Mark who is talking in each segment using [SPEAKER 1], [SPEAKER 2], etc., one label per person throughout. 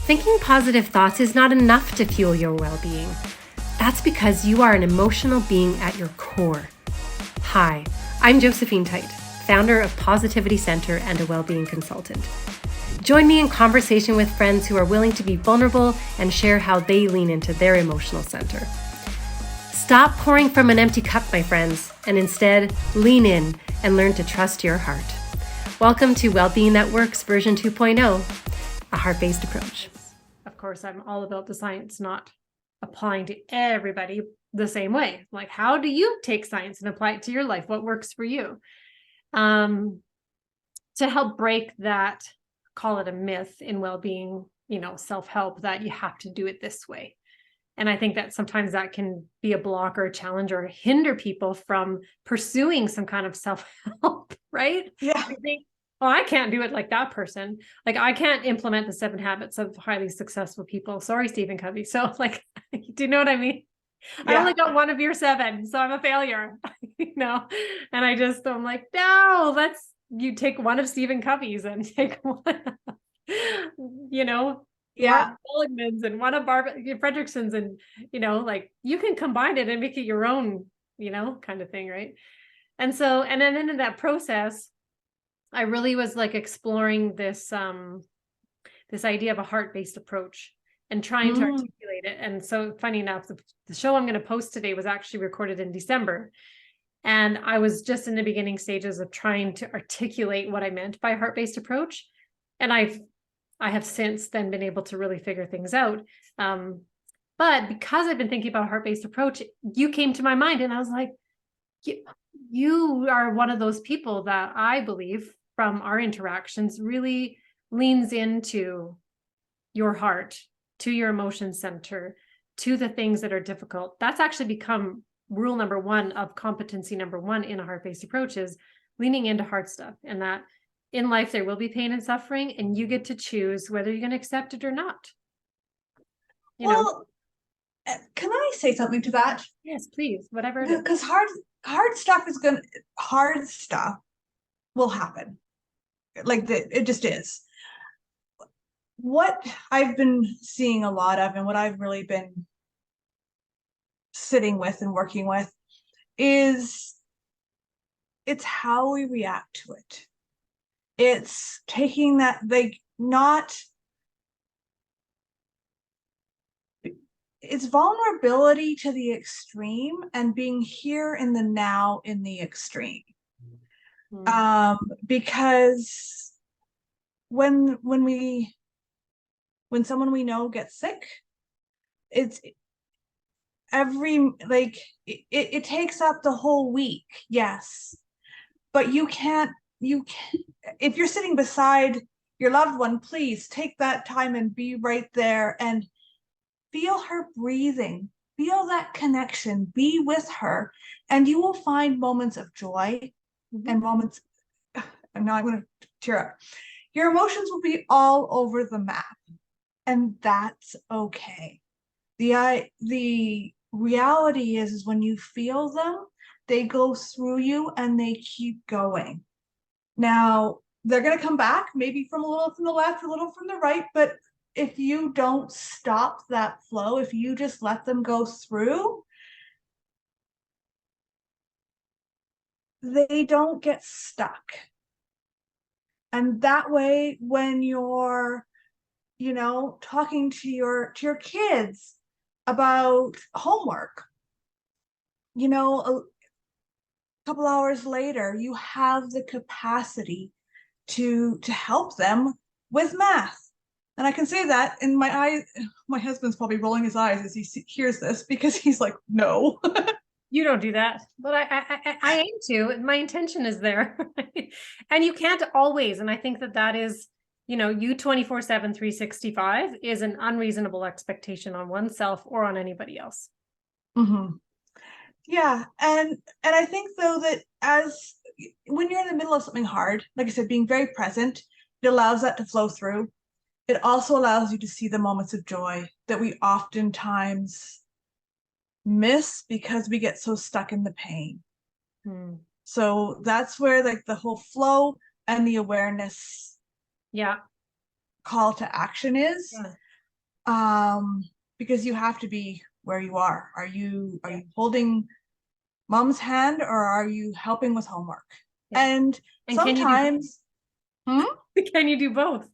[SPEAKER 1] Thinking positive thoughts is not enough to fuel your well-being. That's because you are an emotional being at your core. Hi, I'm Josephine Tite, founder of Positivity Center and a well-being consultant. Join me in conversation with friends who are willing to be vulnerable and share how they lean into their emotional center. Stop pouring from an empty cup, my friends, and instead lean in and learn to trust your heart. Welcome to Wellbeing That Works version 2.0, a heart-based approach. Of course, I'm all about the science not applying to everybody the same way. Like, how do you take science and apply it to your life? What works for you? To help break that, call it a myth in well-being, self-help, that you have to do it this way. And I think that sometimes that can be a block or a challenge or hinder people from pursuing some kind of self-help, right?
[SPEAKER 2] Yeah.
[SPEAKER 1] I think, well, I can't do it like that person. Like, I can't implement the 7 habits of highly successful people. Sorry, Stephen Covey. So, like, do you know what I mean? Yeah. I only got one of your 7, so I'm a failure, And I'm like, no, you take one of Stephen Covey's and take one,
[SPEAKER 2] Yeah.
[SPEAKER 1] Seligman's and one of Barbara Fredrickson's, and like, you can combine it and make it your own, kind of thing, right? And so, and then in that process, I really was like exploring this this idea of a heart-based approach and trying to articulate it. And so, funny enough, the show I'm going to post today was actually recorded in December, and I was just in the beginning stages of trying to articulate what I meant by heart-based approach, and I have since then been able to really figure things out. But because I've been thinking about heart-based approach, you came to my mind, and I was like, you are one of those people that I believe from our interactions really leans into your heart, to your emotion center, to the things that are difficult. That's actually become rule number 1 of competency number 1 in a heart-based approach, is leaning into hard stuff, and that in life, there will be pain and suffering, and you get to choose whether you're going to accept it or not.
[SPEAKER 2] Well, can I say something to that?
[SPEAKER 1] Yes, please. Whatever it is.
[SPEAKER 2] Because hard stuff will happen. Like it just is. What I've been seeing a lot of, and what I've really been sitting with and working with, is it's how we react to it. It's taking that, it's vulnerability to the extreme and being here in the now in the extreme. Because when someone we know gets sick, it takes up the whole week, yes, but you can't, if you're sitting beside your loved one, please take that time and be right there and feel her breathing, feel that connection, be with her, and you will find moments of joy and moments, and now I'm going to tear up. Your emotions will be all over the map, and that's okay. The reality is when you feel them, they go through you and they keep going. Now, they're going to come back, maybe from a little from the left, a little from the right, but if you don't stop that flow, if you just let them go through, they don't get stuck. And that way, when you're, talking to your kids about homework, a couple hours later, you have the capacity to help them with math. And I can say that in my eyes. My husband's probably rolling his eyes as he hears this, because he's like, no.
[SPEAKER 1] You don't do that, but I aim to. My intention is there. And you can't always. And I think that is, you 24/7, 365 is an unreasonable expectation on oneself or on anybody else.
[SPEAKER 2] Mm-hmm. Yeah. And I think, though, that when you're in the middle of something hard, like I said, being very present, it allows that to flow through. It also allows you to see the moments of joy that we oftentimes miss because we get so stuck in the pain. So that's where the whole flow and the awareness
[SPEAKER 1] Yeah.
[SPEAKER 2] call to action is.
[SPEAKER 1] Yeah.
[SPEAKER 2] because you have to be where you are. Are you holding mom's hand, or are you helping with homework?
[SPEAKER 1] Yeah.
[SPEAKER 2] And
[SPEAKER 1] And can you do
[SPEAKER 2] sometimes,
[SPEAKER 1] both? Can you do both?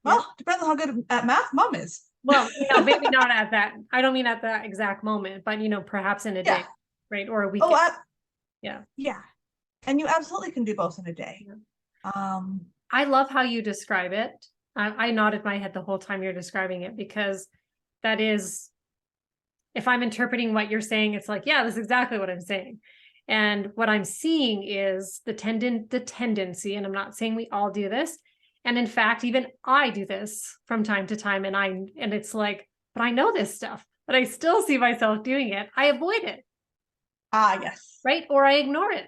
[SPEAKER 1] Yeah.
[SPEAKER 2] well, depends on how good at math mom is.
[SPEAKER 1] Well, maybe not at that. I don't mean at that exact moment, but perhaps in a
[SPEAKER 2] Yeah.
[SPEAKER 1] day, right? Or a
[SPEAKER 2] Oh,
[SPEAKER 1] weekend. Yeah.
[SPEAKER 2] yeah. And you absolutely can do both in a day.
[SPEAKER 1] Yeah.
[SPEAKER 2] Um,
[SPEAKER 1] I love how you describe it. I nodded my head the whole time you're describing it, because that is, if I'm interpreting what you're saying, it's like, yeah, that's exactly what I'm saying. And what I'm seeing is the tendency, and I'm not saying we all do this. And in fact, even I do this from time to time. And it's like, but I know this stuff, but I still see myself doing it. I avoid it.
[SPEAKER 2] yes.
[SPEAKER 1] Right. Or I ignore it,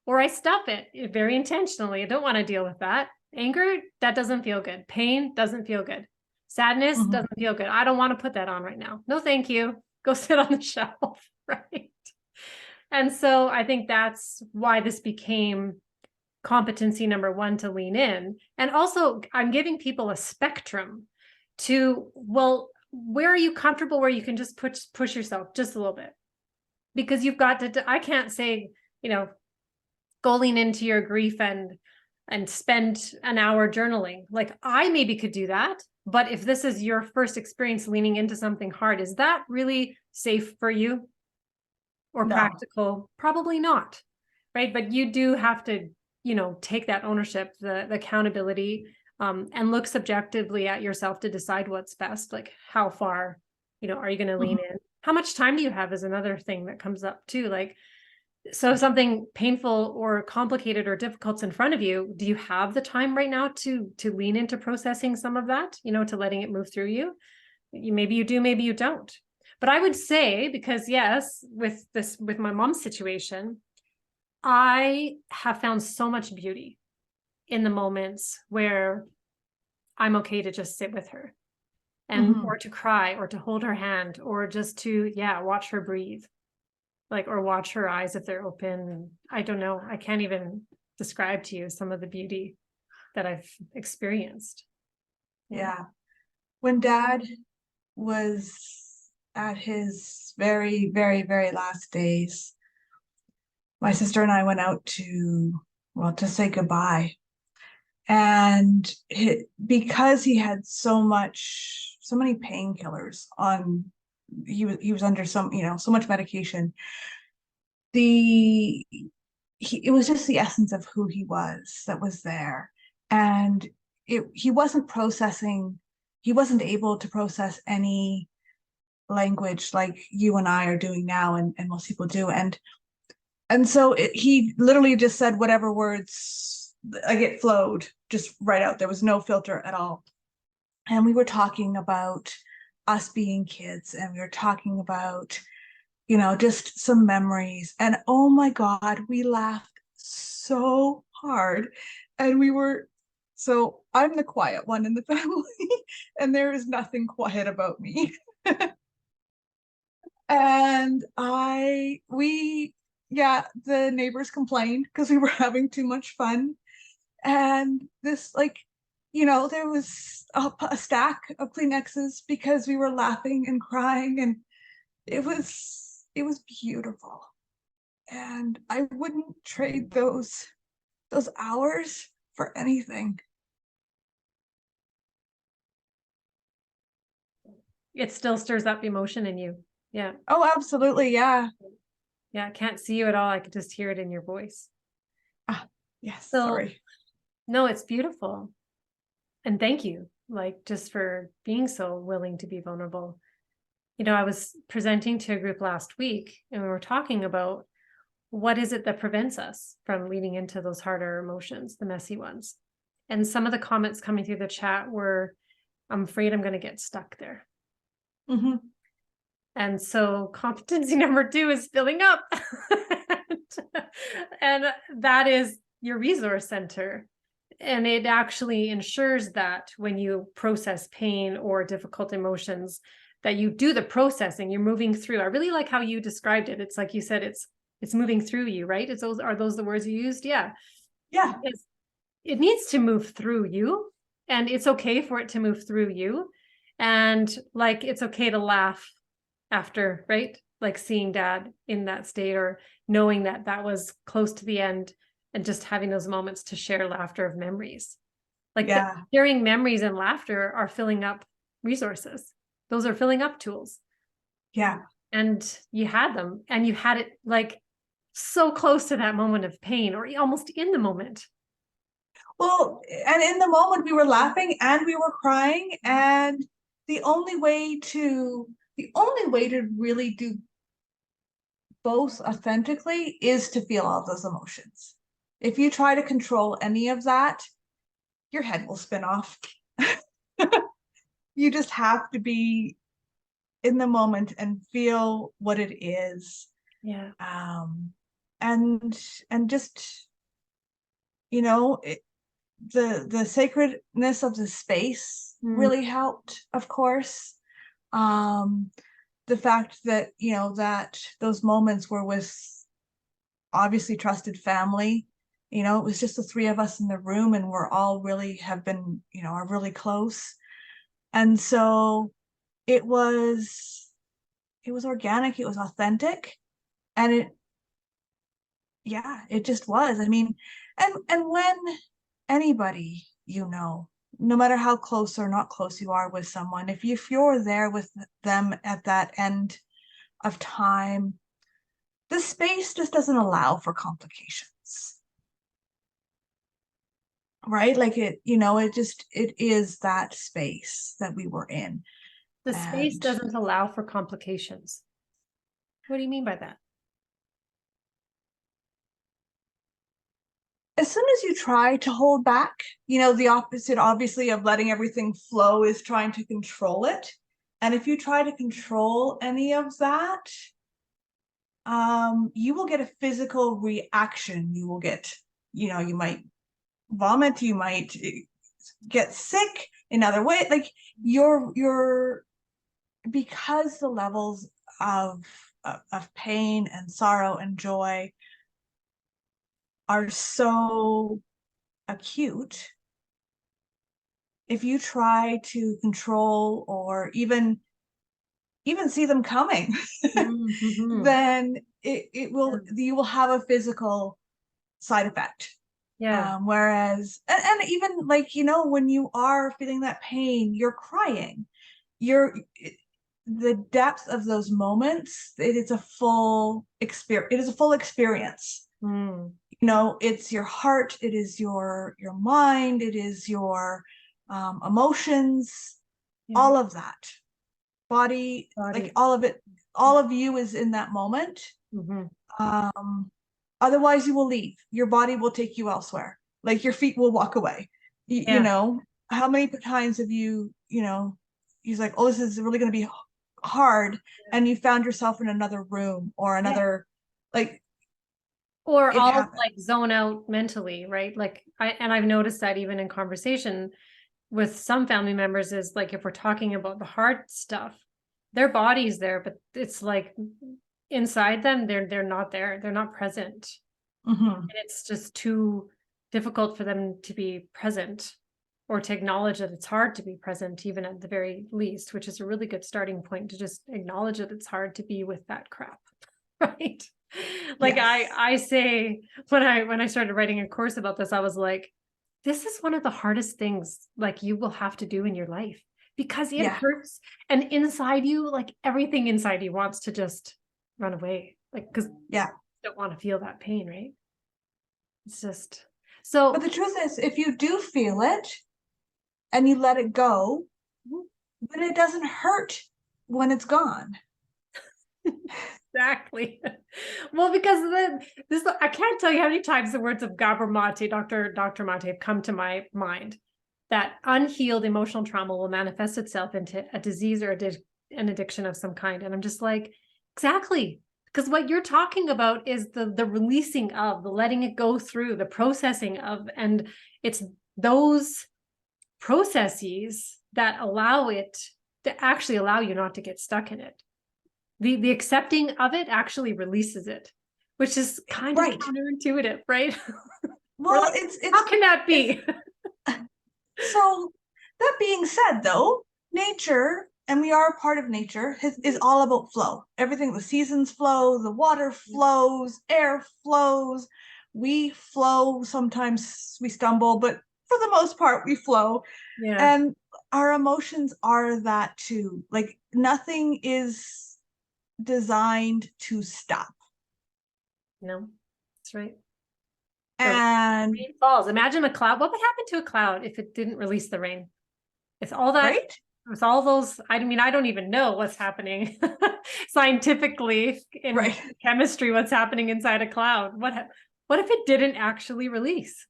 [SPEAKER 1] or I stuff it very intentionally. I don't want to deal with that. Anger, that doesn't feel good. Pain doesn't feel good. Sadness
[SPEAKER 2] Mhm.
[SPEAKER 1] doesn't feel good. I don't want to put that on right now. No, thank you. Go sit on the shelf. Right. And so I think that's why this became competency number one, to lean in. And also, I'm giving people a spectrum to, well, where are you comfortable where you can just push yourself just a little bit? Because you've got to, I can't say, go lean into your grief and spend an hour journaling. Like, I maybe could do that, but if this is your first experience leaning into something hard, is that really safe for you or
[SPEAKER 2] No.
[SPEAKER 1] practical? Probably not. Right. But you do have to, take that ownership, the accountability, and look subjectively at yourself to decide what's best. Like, how far, are you going to lean
[SPEAKER 2] Mhm.
[SPEAKER 1] in? How much time do you have is another thing that comes up too. Like, so if something painful or complicated or difficult's in front of you, do you have the time right now to lean into processing some of that, to letting it move through you? Maybe you do, maybe you don't. But I would say, because yes, with my mom's situation, I have found so much beauty in the moments where I'm okay to just sit with her, and
[SPEAKER 2] Mhm.
[SPEAKER 1] or to cry, or to hold her hand, or just to, watch her breathe, like, or watch her eyes if they're open. I don't know. I can't even describe to you some of the beauty that I've experienced.
[SPEAKER 2] Yeah. When dad was at his very, very, very last days, my sister and I went out to say goodbye. And because he had so many painkillers he was under so much medication. It was just the essence of who he was that was there. And he wasn't processing, he wasn't able to process any language like you and I are doing now, and most people do. And so he literally just said whatever words, like, it flowed just right out. There was no filter at all. And we were talking about us being kids, and we were talking about, just some memories. And oh my God, we laughed so hard. And so I'm the quiet one in the family, and there is nothing quiet about me. And yeah, the neighbors complained because we were having too much fun. And this, like, there was a stack of Kleenexes because we were laughing and crying, and it was beautiful. And I wouldn't trade those hours for anything.
[SPEAKER 1] It still stirs up emotion in you. Yeah.
[SPEAKER 2] Oh, absolutely. Yeah.
[SPEAKER 1] Yeah. I can't see you at all. I could just hear it in your voice.
[SPEAKER 2] Yes.
[SPEAKER 1] So,
[SPEAKER 2] Sorry.
[SPEAKER 1] no, it's beautiful. And thank you, like, just for being so willing to be vulnerable. I was presenting to a group last week, and we were talking about what is it that prevents us from leading into those harder emotions, the messy ones. And some of the comments coming through the chat were, I'm afraid I'm going to get stuck there.
[SPEAKER 2] Mm-hmm.
[SPEAKER 1] And so competency number 2 is filling up. And that is your resource center. And it actually ensures that when you process pain or difficult emotions, that you do the processing, you're moving through. I really like how you described it. It's like you said, it's moving through you, right? Are those the words you used? Yeah.
[SPEAKER 2] Yeah.
[SPEAKER 1] It needs to move through you. and it's okay for it to move through you. And like, it's okay to laugh after, right? Like seeing dad in that state, or knowing that that was close to the end, and just having those moments to share laughter of memories. Like
[SPEAKER 2] Yeah.
[SPEAKER 1] sharing memories and laughter are filling up resources. Those are filling up tools.
[SPEAKER 2] Yeah.
[SPEAKER 1] And you had them, and you had it like so close to that moment of pain, or almost in the moment.
[SPEAKER 2] Well, and in the moment we were laughing and we were crying, and the only way to really do both authentically is to feel all those emotions. If you try to control any of that, your head will spin off. You just have to be in the moment and feel what it is.
[SPEAKER 1] Yeah.
[SPEAKER 2] And just, you know, the sacredness of the space really helped, of course. The fact that, you know, that those moments were with obviously trusted family. You know, it was just the three of us in the room, and we're all really have been, you know, are really close. And so it was organic, it was authentic, and it just was. I mean, and when anybody, you know, no matter how close or not close you are with someone, if you're there with them at that end of time, the space just doesn't allow for complications, right? Like it, you know, it is that space that we were in.
[SPEAKER 1] The space
[SPEAKER 2] And
[SPEAKER 1] doesn't allow for complications. What do you mean by that?
[SPEAKER 2] as soon as you try to hold back, you know, the opposite obviously of letting everything flow is trying to control it. And if you try to control any of that, you will get a physical reaction. You will get, you know, you might vomit, you might get sick in other ways. Like you're because the levels of pain and sorrow and joy are so acute. If you try to control or even see them coming, then it will, you will have a physical side effect.
[SPEAKER 1] Yeah.
[SPEAKER 2] Whereas, and even like, you know, when you are feeling that pain, you're crying, the depth of those moments, it is a full experience. You know, it's your heart, it is your mind, it is your emotions, all of that, body, like all of it, all of you is in that moment. Otherwise you will leave, your body will take you elsewhere, like your feet will walk away. You know, how many times have you know, he's like, oh, this is really going to be hard, and you found yourself in another room or another, like,
[SPEAKER 1] or
[SPEAKER 2] it
[SPEAKER 1] all
[SPEAKER 2] happened.
[SPEAKER 1] like zone out mentally, right? Like I've noticed that even in conversation with some family members, is like, if we're talking about the hard stuff, their body's there, but it's like inside them, they're not there, they're not present. And it's just too difficult for them to be present, or to acknowledge that it's hard to be present, even at the very least, which is a really good starting point, to just acknowledge that it's hard to be with that crap. Right. Like
[SPEAKER 2] Yes.
[SPEAKER 1] I say, when I started writing a course about this, I was like, this is one of the hardest things like you will have to do in your life, because it hurts. And inside you, like everything inside you wants to just run away. Like, because you don't want to feel that pain, right? It's just so.
[SPEAKER 2] But the truth is, if you do feel it and you let it go, then it doesn't hurt when it's gone.
[SPEAKER 1] Exactly. Well, because this, I can't tell you how many times the words of Gabor Mate, Dr. Mate, have come to my mind, that unhealed emotional trauma will manifest itself into a disease or an addiction of some kind. And I'm just like, exactly. Because what you're talking about is the releasing of, the letting it go through, the processing of, and it's those processes that allow it to actually allow you not to get stuck in it. The accepting of it actually releases it, which is kind of counterintuitive, right?
[SPEAKER 2] Well,
[SPEAKER 1] like, how can that be?
[SPEAKER 2] So That being said, though, nature, and we are a part of nature, is all about flow. Everything, the seasons flow, the water flows, air flows. We flow. Sometimes we stumble, but for the most part, we flow.
[SPEAKER 1] Yeah.
[SPEAKER 2] And our emotions are that too. Like nothing is designed to stop.
[SPEAKER 1] No, that's right.
[SPEAKER 2] And
[SPEAKER 1] Rain falls. Imagine a cloud. What would happen to a cloud if it didn't release the rain? It's all that,
[SPEAKER 2] right?
[SPEAKER 1] with all those, I mean, I don't even know what's happening scientifically in
[SPEAKER 2] Right.
[SPEAKER 1] chemistry, what's happening inside a cloud. What if it didn't actually release?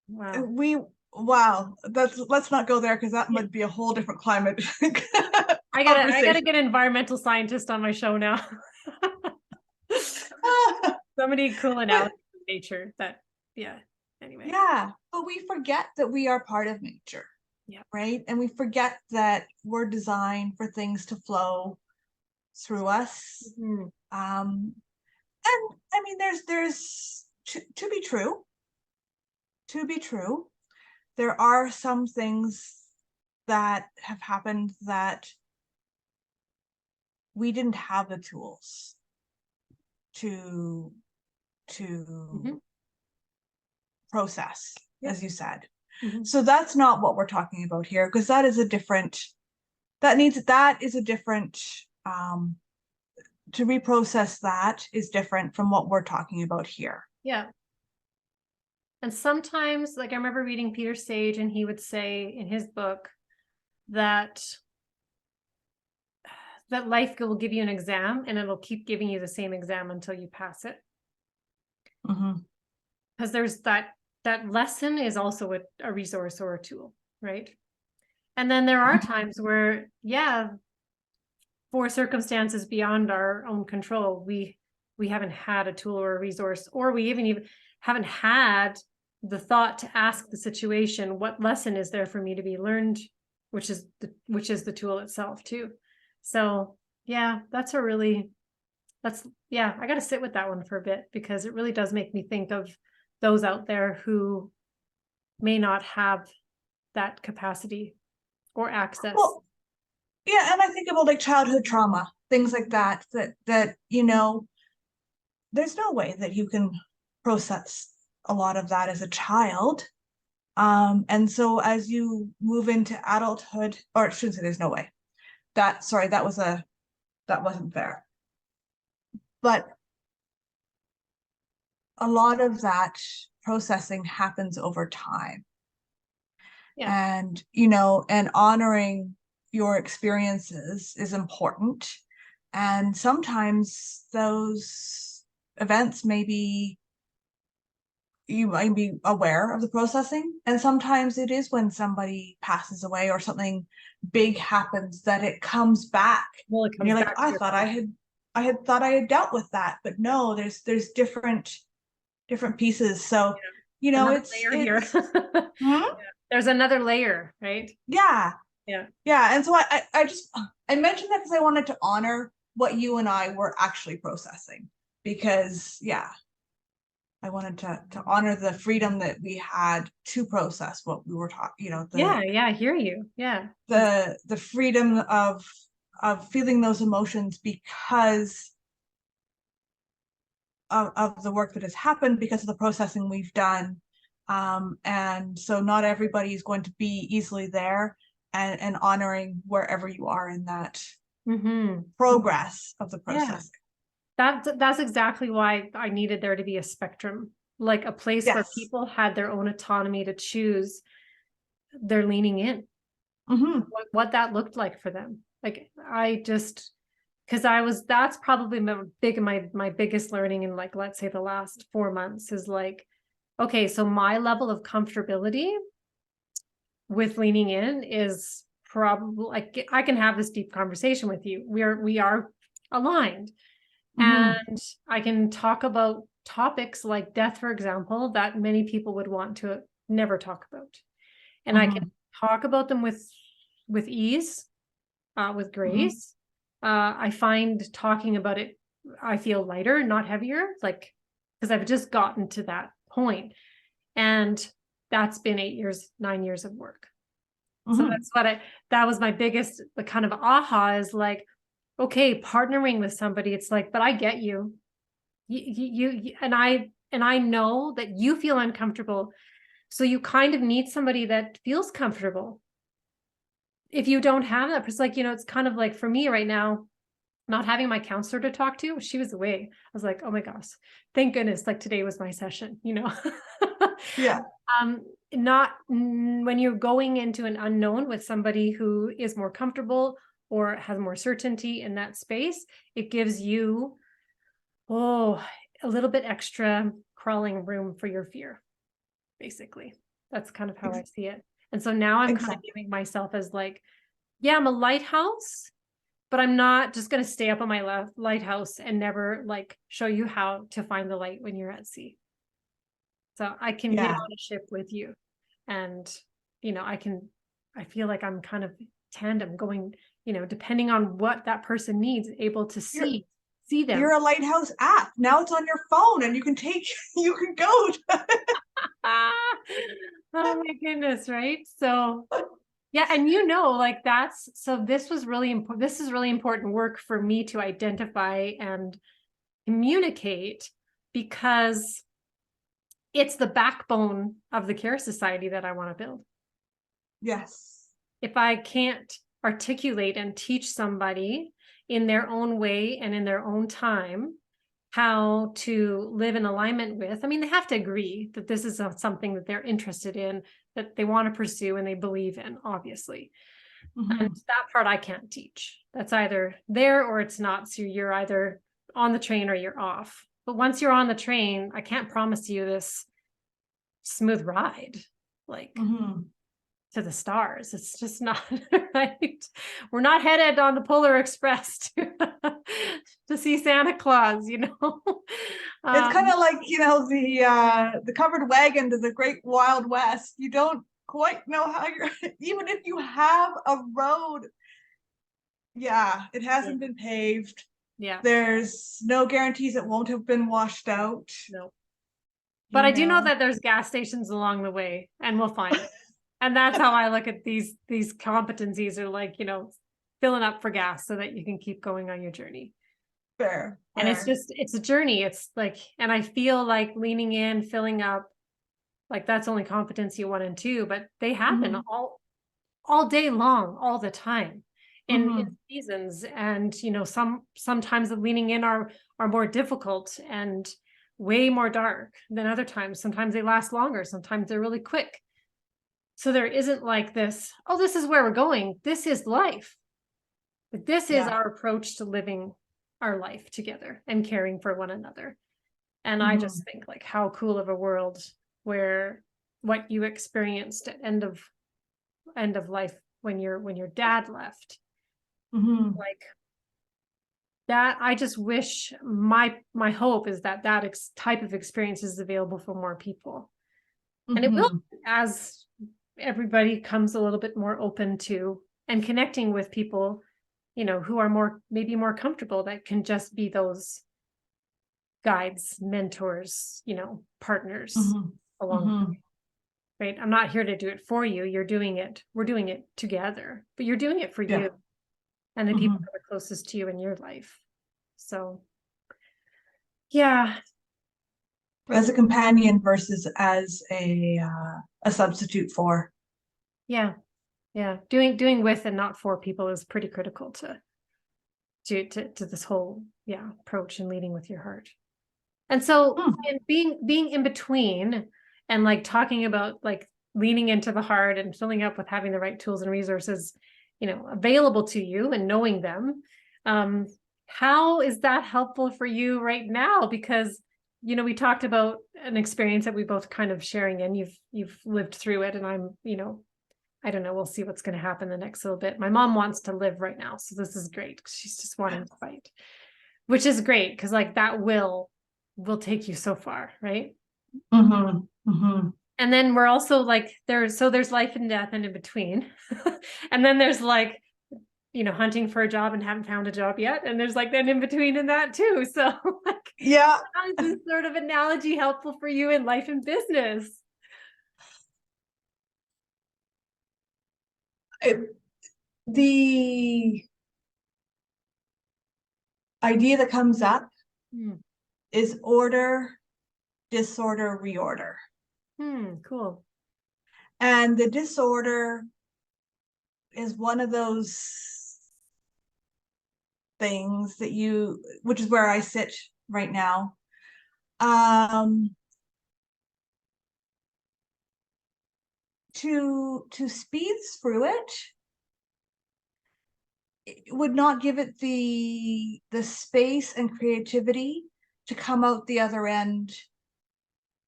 [SPEAKER 1] Wow.
[SPEAKER 2] Let's not go there because that would be a whole different climate
[SPEAKER 1] I gotta get an environmental scientist on my show now. So many cool analogies of nature that, yeah, anyway.
[SPEAKER 2] Yeah, but we forget that we are part of nature.
[SPEAKER 1] Yeah.
[SPEAKER 2] Right. And we forget that we're designed for things to flow through us.
[SPEAKER 1] Mm-hmm.
[SPEAKER 2] And I mean, there's to be true, there are some things that have happened that we didn't have the tools to
[SPEAKER 1] Mm-hmm.
[SPEAKER 2] process,
[SPEAKER 1] Yeah.
[SPEAKER 2] as you said.
[SPEAKER 1] Mm-hmm.
[SPEAKER 2] So that's not what we're talking about here, because that is a different, to reprocess that is different from what we're talking about here.
[SPEAKER 1] Yeah. And sometimes, like I remember reading Peter Sage, and he would say in his book that life will give you an exam and it'll keep giving you the same exam until you pass it.
[SPEAKER 2] Mm-hmm.
[SPEAKER 1] Because there's that lesson is also a resource or a tool, right? And then there are times where, yeah, for circumstances beyond our own control, we haven't had a tool or a resource, or we even haven't had the thought to ask the situation, what lesson is there for me to be learned, which is the tool itself too. So yeah, I got to sit with that one for a bit, because it really does make me think of those out there who may not have that capacity or access.
[SPEAKER 2] Well, yeah, and I think about like childhood trauma, things like that there's no way that you can process a lot of that as a child. And so as you move into adulthood, or I shouldn't say there's no way. That wasn't fair. But a lot of that processing happens over time.
[SPEAKER 1] Yeah.
[SPEAKER 2] And honoring your experiences is important. And sometimes those events you might be aware of the processing, and sometimes it is when somebody passes away or something big happens that it comes back.
[SPEAKER 1] Well,
[SPEAKER 2] and you're like, I thought I had thought I had dealt with that, but no, there's different pieces. So
[SPEAKER 1] another layer here.
[SPEAKER 2] Hmm?
[SPEAKER 1] There's another layer, right?
[SPEAKER 2] Yeah.
[SPEAKER 1] Yeah.
[SPEAKER 2] And so I mentioned that because I wanted to honor what you and I were actually processing, because I wanted to honor the freedom that we had to process what we were talking,
[SPEAKER 1] I hear you. Yeah.
[SPEAKER 2] The freedom of feeling those emotions because of the work that has happened, because of the processing we've done. And so not everybody is going to be easily there, and honoring wherever you are in that progress of the processing.
[SPEAKER 1] That's exactly why I needed there to be a spectrum, like a place where people had their own autonomy to choose their leaning in, what that looked like for them. Like that's probably my biggest learning in, like, let's say the last 4 months is like, okay, so my level of comfortability with leaning in is probably, like, I can have this deep conversation with you. We are aligned. And I can talk about topics like death, for example, that many people would want to never talk about. And I can talk about them with ease, with grace. I find talking about it, I feel lighter, not heavier, like, because I've just gotten to that point. And that's been 8 years, 9 years of work. So
[SPEAKER 2] Mhm.
[SPEAKER 1] that was my biggest, the kind of aha is like, okay, partnering with somebody, it's like, but I get you. And I know that you feel uncomfortable. So you kind of need somebody that feels comfortable. If you don't have that, it's like, it's kind of like for me right now, not having my counselor to talk to, she was away. I was like, oh my gosh, thank goodness, like today was my session,
[SPEAKER 2] Yeah.
[SPEAKER 1] Not when you're going into an unknown with somebody who is more comfortable or has more certainty in that space, it gives you, a little bit extra crawling room for your fear, basically. That's kind of how I see it. And so now I'm kind of
[SPEAKER 2] Exactly.
[SPEAKER 1] giving myself as like, yeah, I'm a lighthouse, but I'm not just going to stay up on my lighthouse and never like show you how to find the light when you're at sea. So I can get
[SPEAKER 2] Yeah.
[SPEAKER 1] on a ship with you, and I feel like I'm kind of tandem going, depending on what that person needs, able to
[SPEAKER 2] You're
[SPEAKER 1] see them.
[SPEAKER 2] you're a Lighthouse app. Now it's on your phone and you can take you can go to
[SPEAKER 1] Ah, oh my goodness, right? So yeah, and like this was really important. This is really important work for me to identify and communicate, because it's the backbone of the care society that I want to build.
[SPEAKER 2] Yes.
[SPEAKER 1] If I can't articulate and teach somebody in their own way and in their own time how to live in alignment with, I mean, they have to agree that this is something that they're interested in, that they want to pursue and they believe in, obviously. And
[SPEAKER 2] Mhm.
[SPEAKER 1] that part I can't teach. That's either there or it's not. So you're either on the train or you're off. But once you're on the train, I can't promise you this smooth ride, like
[SPEAKER 2] Mhm.
[SPEAKER 1] to the stars. It's just not right. We're not headed on the Polar Express to see Santa Claus.
[SPEAKER 2] It's kind
[SPEAKER 1] Um,
[SPEAKER 2] of like, the covered wagon to the Great Wild West. You don't quite know how you're even if you have a road, yeah, it
[SPEAKER 1] yeah,
[SPEAKER 2] hasn't been paved.
[SPEAKER 1] yeah,
[SPEAKER 2] There's no guarantees it won't have been washed out,
[SPEAKER 1] no. But
[SPEAKER 2] you
[SPEAKER 1] I do know
[SPEAKER 2] know.
[SPEAKER 1] that there's gas stations along the way, and we'll find it. And that's how I look at these competencies are like, filling up for gas so that you can keep going on your journey.
[SPEAKER 2] Fair,
[SPEAKER 1] And
[SPEAKER 2] fair.
[SPEAKER 1] it's a journey. It's like, and I feel like leaning in, filling up, like that's only competency 1 and 2, but they happen
[SPEAKER 2] Mhm.
[SPEAKER 1] all day long, all the time in
[SPEAKER 2] Mhm.
[SPEAKER 1] seasons. And sometimes the leaning in are more difficult and way more dark than other times. Sometimes they last longer, sometimes they're really quick. So there isn't like this, oh, this is where we're going. This is life. Like, this is
[SPEAKER 2] Yeah.
[SPEAKER 1] our approach to living our life together and caring for one another. And I just
[SPEAKER 2] Mhm.
[SPEAKER 1] think like how cool of a world where what you experienced at end of life when your dad left,
[SPEAKER 2] Mhm.
[SPEAKER 1] like that. I just wish my hope is that type of experience is available for more people, and it will,
[SPEAKER 2] Mhm.
[SPEAKER 1] as everybody comes a little bit more open to and connecting with people, who are maybe more comfortable, that can just be those guides, mentors, partners
[SPEAKER 2] Mhm.
[SPEAKER 1] along the
[SPEAKER 2] Mhm.
[SPEAKER 1] way, right? I'm not here to do it for you. We're doing it together, but you're doing it for
[SPEAKER 2] Yeah.
[SPEAKER 1] you and the people
[SPEAKER 2] Mhm.
[SPEAKER 1] that are closest to you in your life. So yeah,
[SPEAKER 2] As a companion versus as a substitute for.
[SPEAKER 1] yeah, yeah. Doing with and not for people is pretty critical to this whole, yeah, approach and leading with your heart. And so,
[SPEAKER 2] Hmm.
[SPEAKER 1] and being in between and like talking about like leaning into the heart and filling up with having the right tools and resources, available to you and knowing them. Um, how is that helpful for you right now? Because, we talked about an experience that we both kind of sharing, and you've lived through it, and I'm, I don't know, we'll see what's going to happen the next little bit. My mom wants to live right now, so this is great. She's just wanting to fight, which is great because like that will take you so far, right?
[SPEAKER 2] Mhm. Mhm.
[SPEAKER 1] And then we're also like there's life and death and in between. And then there's like, hunting for a job and haven't found a job yet, and there's like then in between in that too. So like,
[SPEAKER 2] Yeah.
[SPEAKER 1] how is this sort of analogy helpful for you in life and business?
[SPEAKER 2] The idea that comes up is order, disorder, reorder.
[SPEAKER 1] Cool.
[SPEAKER 2] And the disorder is one of those things that which is where I sit right now. To speed through it would not give it the space and creativity to come out the other end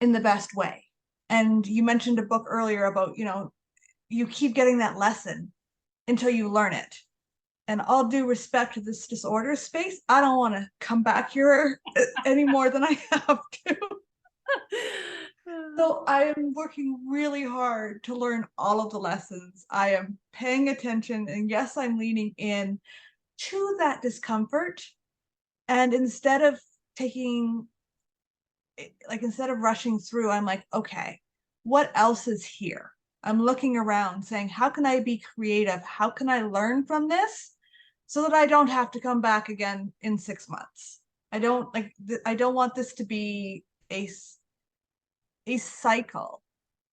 [SPEAKER 2] in the best way. And you mentioned a book earlier about, you keep getting that lesson until you learn it. And all due respect to this disorder space, I don't want to come back here any more than I have to. So I am working really hard to learn all of the lessons. I am paying attention, and yes, I'm leaning in to that discomfort. And instead of rushing through, I'm like, okay, what else is here? I'm looking around saying, how can I be creative? How can I learn from this so that I don't have to come back again in 6 months? I don't want this to be a cycle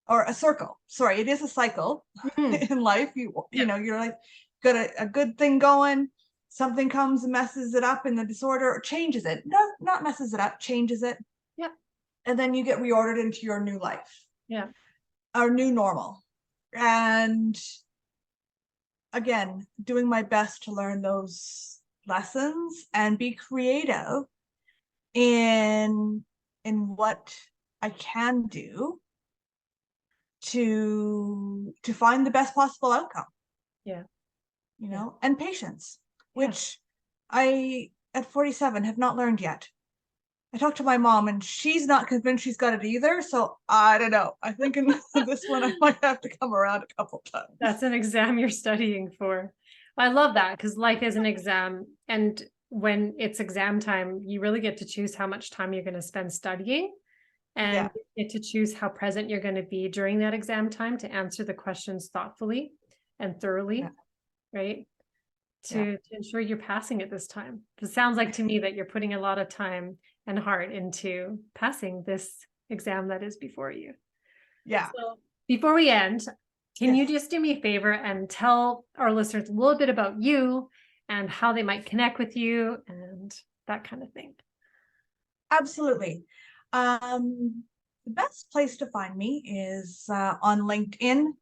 [SPEAKER 2] or a circle. Sorry, it is a cycle in life. You're like, got a good thing going, something comes and messes it up in the disorder, or changes it. No, not messes it up, changes it.
[SPEAKER 1] Yeah.
[SPEAKER 2] And then you get reordered into your new life.
[SPEAKER 1] Yeah.
[SPEAKER 2] Our new normal. And again, doing my best to learn those lessons and be creative in what I can do to find the best possible outcome.
[SPEAKER 1] Yeah.
[SPEAKER 2] And patience, which I at 47 have not learned yet. I talked to my mom and she's not convinced she's got it either. So I don't know. I think in this one, I might have to come around a couple times.
[SPEAKER 1] That's an exam you're studying for. I love that, because life is an exam. And when it's exam time, you really get to choose how much time you're going to spend studying, and you get to choose how present you're going to be during that exam time to answer the questions thoughtfully and thoroughly, right? To ensure you're passing it this time. It sounds like to me that you're putting a lot of time and heart into passing this exam that is before you.
[SPEAKER 2] Yeah.
[SPEAKER 1] So before we end, can you just do me a favor and tell our listeners a little bit about you and how they might connect with you and that kind of thing?
[SPEAKER 2] Absolutely. The best place to find me is on LinkedIn,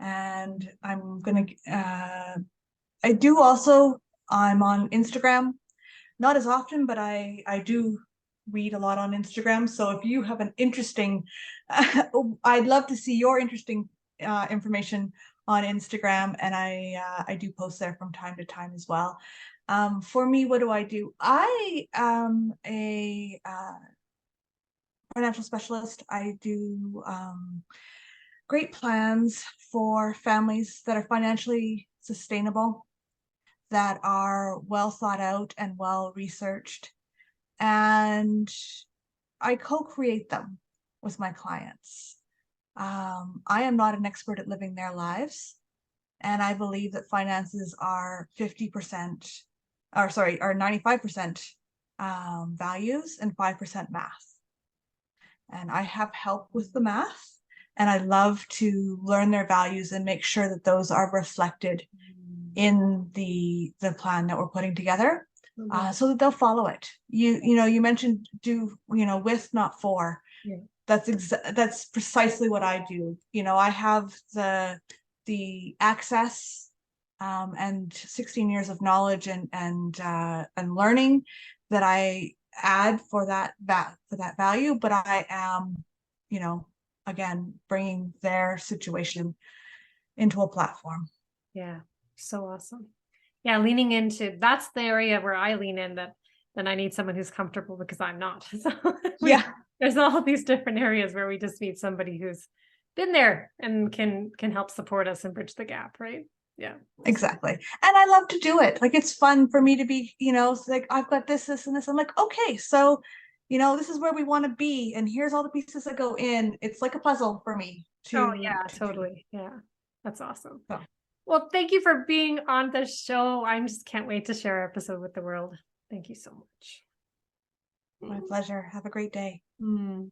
[SPEAKER 2] and I'm on Instagram, not as often, but I do read a lot on Instagram. So if you have an interesting, I'd love to see your interesting information on Instagram, and I do post there from time to time as well. For me, what do? I am a financial specialist. I do great plans for families that are financially sustainable, that are well thought out and well researched, and I co-create them with my clients. I am not an expert at living their lives, and I believe that finances are 50%, are 95% values and 5% math. And I have help with the math, and I love to learn their values and make sure that those are reflected in the plan that we're putting together, so that they'll follow it. You mentioned with, not for.
[SPEAKER 1] Yeah.
[SPEAKER 2] That's precisely what I do. I have the access and 16 years of knowledge and learning that I add for that value, but I am, again, bringing their situation into a platform.
[SPEAKER 1] Yeah, so awesome. Yeah, leaning into, that's the area where I lean in, that then I need someone who's comfortable, because I'm not. So there's all these different areas where we just need somebody who's been there and can help support us and bridge the gap, right? Yeah,
[SPEAKER 2] exactly. And I love to do it. Like, it's fun for me to be, it's like, I've got this and this. I'm like, okay, so, this is where we want to be, and here's all the pieces that go in. It's like a puzzle for me to.
[SPEAKER 1] Oh yeah, totally. Yeah, that's awesome.
[SPEAKER 2] So.
[SPEAKER 1] Well, thank you for being on the show. I just can't wait to share our episode with the world. Thank you so much.
[SPEAKER 2] My pleasure. Have a great day.
[SPEAKER 1] Mm.